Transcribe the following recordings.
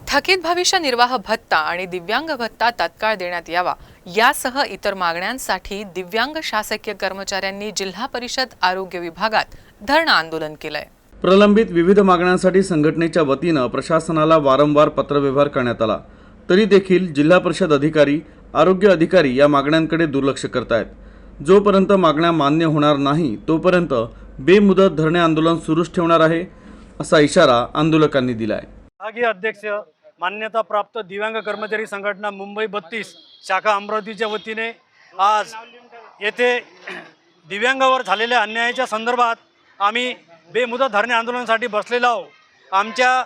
थकीत भविष्य निर्वाह भत्ता आणि दिव्यांग भत्ता तत्काळ देण्यात यावा यासह इतर मागण्यांसाठी दिव्यांग शासकीय कर्मचाऱ्यांनी जिल्हा परिषद आरोग्य विभागात धरणं आंदोलन केलंय। प्रलंबित विविध मागण्यांसाठी संघटनेच्या वतीनं प्रशासनाला वारंवार पत्रव्यवहार करण्यात आला, तरी देखील जिल्हा परिषद अधिकारी, आरोग्य अधिकारी या मागण्यांकडे दुर्लक्ष करतायत। जोपर्यंत मागण्या मान्य होणार नाही तोपर्यंत बेमुदत धरणे आंदोलन सुरूच ठेवणार आहे, असा इशारा आंदोलकांनी दिलाय। विभागीय अध्यक्ष मान्यता प्राप्त दिव्यांग कर्मचारी संघटना मुंबई 32 शाखा अमरावतीच्या वतीने आज येथे दिव्यांगावर झालेल्या अन्यायाच्या संदर्भात आम्ही बेमुदत धरणे आंदोलनासाठी बसलेलो आहोत। आमच्या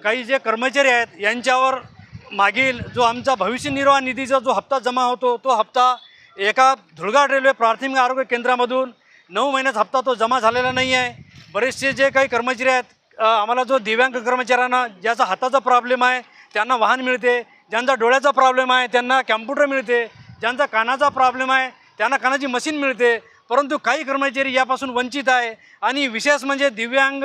काही जे कर्मचारी आहेत यांच्यावर मागील जो आमचा भविष्य निर्वाह निधीचा जो हप्ता जमा होतो तो हप्ता एका धुळगाड रेल्वे प्राथमिक आरोग्य केंद्रामधून 9 महिन्याचा हप्ता तो जमा झालेला नाही आहे। बरेचसे जे काही कर्मचारी आहेत, आम्हाला जो दिव्यांग कर्मचाऱ्यांना ज्याचा हाताचा प्रॉब्लेम आहे त्यांना वाहन मिळते, ज्यांचा डोळ्याचा प्रॉब्लेम आहे त्यांना कॅम्प्युटर मिळते, ज्यांचा कानाचा प्रॉब्लेम आहे त्यांना कानाची मशीन मिळते, परंतु काही कर्मचारी यापासून वंचित आहे। आणि विशेष म्हणजे दिव्यांग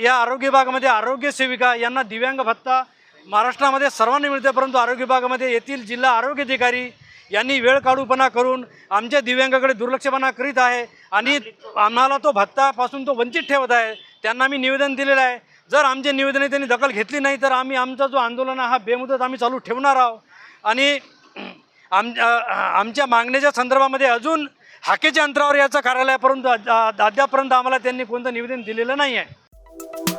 या आरोग्य विभागामध्ये आरोग्य सेविका यांना दिव्यांग भत्ता महाराष्ट्रामध्ये सर्वांना मिळते, परंतु आरोग्य विभागामध्ये येथील जिल्हा आरोग्य अधिकारी यांनी वेळ काढूपणा करून आमच्या दिव्यांगाकडे दुर्लक्षपणा करीत आहे आणि आम्हाला तो भत्तापासून तो वंचित ठेवत आहे। त्यांना मी निवेदन दिलेलं आहे, जर आमचे निवेदने त्यांनी दखल घेतली नाही तर आम्ही आमचा जो आंदोलन हा बेमुदत आम्ही चालू ठेवणार आहोत। आणि आमच्या मागण्याच्या संदर्भामध्ये अजून हाकेच्या अंतरावर याचं कार्यालय, परंतु अद्यापर्यंत आम्हाला त्यांनी कोणतं निवेदन दिलेलं नाही आहे।